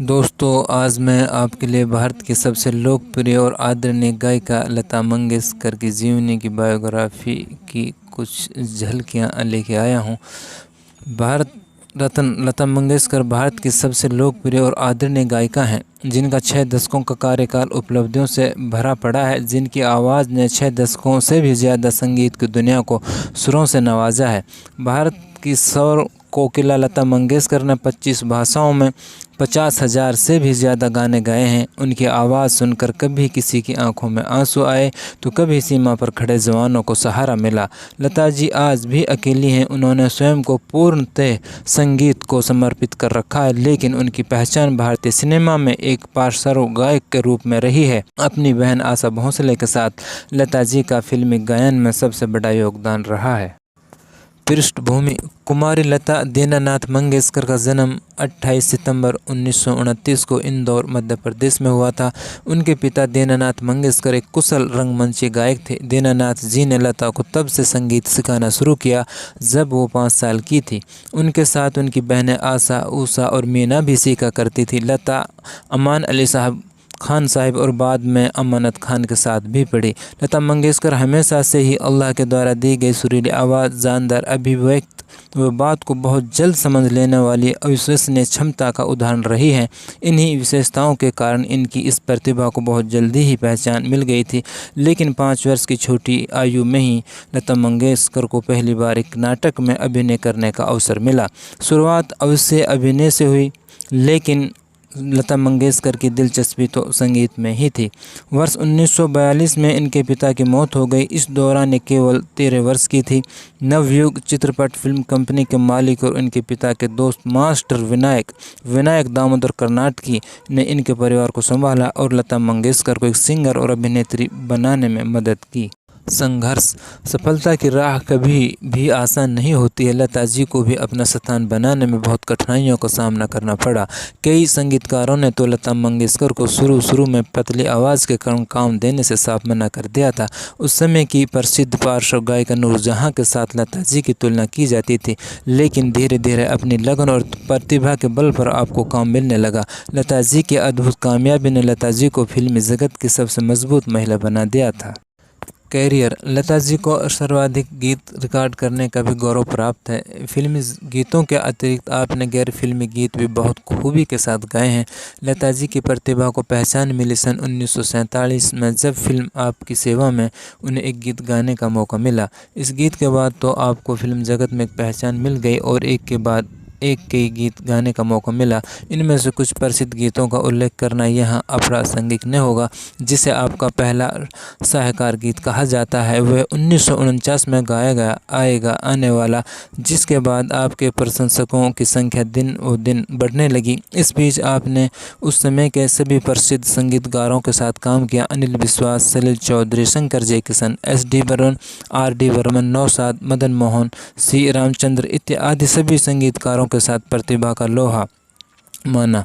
दोस्तों, आज मैं आपके लिए भारत की सबसे लोकप्रिय और आदरणीय गायिका लता मंगेशकर की जीवनी की बायोग्राफी की कुछ झलकियां लेके आया हूं। भारत रत्न लता मंगेशकर भारत की सबसे लोकप्रिय और आदरणीय गायिका हैं, जिनका 6 दशकों का कार्यकाल उपलब्धियों से भरा पड़ा है, जिनकी आवाज़ ने 6 दशकों से भी ज़्यादा संगीत की दुनिया को सुरों से नवाजा है। भारत की स्वर कोकिला लता मंगेशकर ने 25 भाषाओं में 50,000 से भी ज़्यादा गाने गाए हैं। उनकी आवाज़ सुनकर कभी किसी की आंखों में आंसू आए तो कभी सीमा पर खड़े जवानों को सहारा मिला। लता जी आज भी अकेली हैं। उन्होंने स्वयं को पूर्णतः संगीत को समर्पित कर रखा है, लेकिन उनकी पहचान भारतीय सिनेमा में एक पार्श्व गायक के रूप में रही है। अपनी बहन आशा भोसले के साथ लता जी का फिल्मी गायन में सबसे बड़ा योगदान रहा है। पृष्ठभूमि: कुमारी लता दीनानाथ मंगेशकर का जन्म 28 सितंबर 1929 को इंदौर, मध्य प्रदेश में हुआ था। उनके पिता दीनानाथ मंगेशकर एक कुशल रंगमंची गायक थे। दीनानाथ जी ने लता को तब से संगीत सिखाना शुरू किया जब वो 5 साल की थी। उनके साथ उनकी बहनें आशा, उषा और मीना भी सीखा करती थी। लता अमान अली खान साहिब और बाद में अमानत खान के साथ भी पढ़ी। लता मंगेशकर हमेशा से ही अल्लाह के द्वारा दी गई सुरीली आवाज़, जानदार अभिव्यक्त व बात को बहुत जल्द समझ लेने वाली अविश्वसनीय क्षमता का उदाहरण रही है। इन्हीं विशेषताओं के कारण इनकी इस प्रतिभा को बहुत जल्दी ही पहचान मिल गई थी। लेकिन 5 वर्ष की छोटी आयु में ही लता मंगेशकर को पहली बार एक नाटक में अभिनय करने का अवसर मिला। शुरुआत अवश्य अभिनय से हुई, लेकिन लता मंगेशकर की दिलचस्पी तो संगीत में ही थी। वर्ष 1942 में इनके पिता की मौत हो गई। इस दौरान ये केवल 13 वर्ष की थी। नवयुग चित्रपट फिल्म कंपनी के मालिक और इनके पिता के दोस्त मास्टर विनायक दामोदर कर्नाटकी ने इनके परिवार को संभाला और लता मंगेशकर को एक सिंगर और अभिनेत्री बनाने में मदद की। संघर्ष: सफलता की राह कभी भी आसान नहीं होती है। लता जी को भी अपना स्थान बनाने में बहुत कठिनाइयों का सामना करना पड़ा। कई संगीतकारों ने तो लता मंगेशकर को शुरू में पतली आवाज़ के कारण काम देने से साफ मना कर दिया था। उस समय की प्रसिद्ध पार्श्व गायिका नूरजहां के साथ लता जी की तुलना की जाती थी, लेकिन धीरे धीरे अपनी लगन और प्रतिभा के बल पर आपको काम मिलने लगा। लता जी की अद्भुत कामयाबी ने लता जी को फिल्मी जगत की सबसे मजबूत महिला बना दिया था। कैरियर: लता जी को सर्वाधिक गीत रिकॉर्ड करने का भी गौरव प्राप्त है। फिल्मी गीतों के अतिरिक्त आपने गैर फिल्मी गीत भी बहुत खूबी के साथ गाए हैं। लता जी की प्रतिभा को पहचान मिली सन 1947 में, जब फिल्म आपकी सेवा में उन्हें एक गीत गाने का मौका मिला। इस गीत के बाद तो आपको फिल्म जगत में एक पहचान मिल गई और एक के बाद एक कई गीत गाने का मौका मिला। इनमें से कुछ प्रसिद्ध गीतों का उल्लेख करना यहाँ अप्रासंगिक न होगा। जिसे आपका पहला साहकार गीत कहा जाता है, वह 1949 में गाया आने वाला, जिसके बाद आपके प्रशंसकों की संख्या दिन व दिन बढ़ने लगी। इस बीच आपने उस समय के सभी प्रसिद्ध संगीतकारों के साथ काम किया: अनिल विश्वास, सलील Chaudhary, Shankar Jaikishan, S.D. Burman, R.D. Burman, Naushad, Madan Mohan, C. Ramchandra इत्यादि सभी संगीतकारों के साथ प्रतिभा का लोहा माना।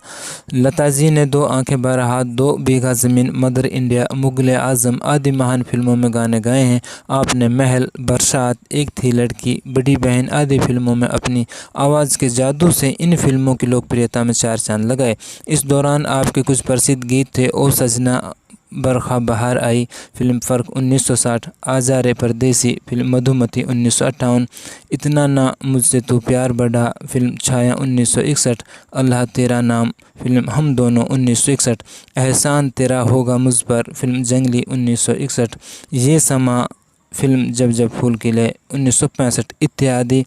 लता जी ने 2 आंखें बारह हाथ, 2 बीघा ज़मीन, मदर इंडिया, मुगले आजम आदि महान फिल्मों में गाने गाए हैं। आपने महल, बरसात, एक थी लड़की, बड़ी बहन आदि फिल्मों में अपनी आवाज़ के जादू से इन फिल्मों की लोकप्रियता में 4 चांद लगाए। इस दौरान आपके कुछ प्रसिद्ध गीत थे: ओ सजना, बरखा बहार आई, फिल्म फ़र्क 1960, आज़ारे परदेसी, फिल्म मधुमती 1958, इतना ना मुझसे तू प्यार बढ़ा, फिल्म छाया 1961, अल्लाह तेरा नाम, फिल्म हम दोनों 1961, एहसान तेरा होगा मुझ पर, फिल्म जंगली 1961, ये समा, फिल्म जब जब फूल खिले 1965 इत्यादि।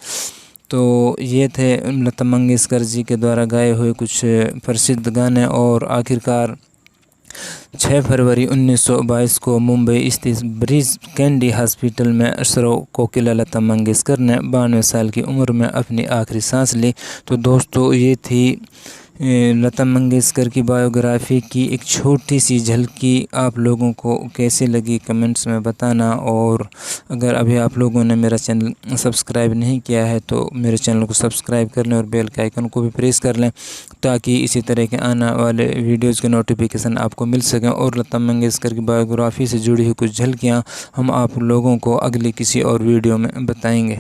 तो ये थे लता मंगेशकर जी के द्वारा गाए हुए कुछ प्रसिद्ध गाने। और आखिरकार 6 फरवरी 1922 को मुंबई स्थित ब्रीच कैंडी हॉस्पिटल में स्वर कोकिला लता मंगेशकर ने 92 साल की उम्र में अपनी आखिरी सांस ली। तो दोस्तों, ये थी लता मंगेशकर की बायोग्राफी की एक छोटी सी झलकी। आप लोगों को कैसी लगी कमेंट्स में बताना। और अगर अभी आप लोगों ने मेरा चैनल सब्सक्राइब नहीं किया है तो मेरे चैनल को सब्सक्राइब कर लें और बेल के आइकन को भी प्रेस कर लें, ताकि इसी तरह के आने वाले वीडियोज़ के नोटिफिकेशन आपको मिल सकें। और लता मंगेशकर की बायोग्राफी से जुड़ी हुई कुछ झलकियाँ हम आप लोगों को अगली किसी और वीडियो में बताएंगे।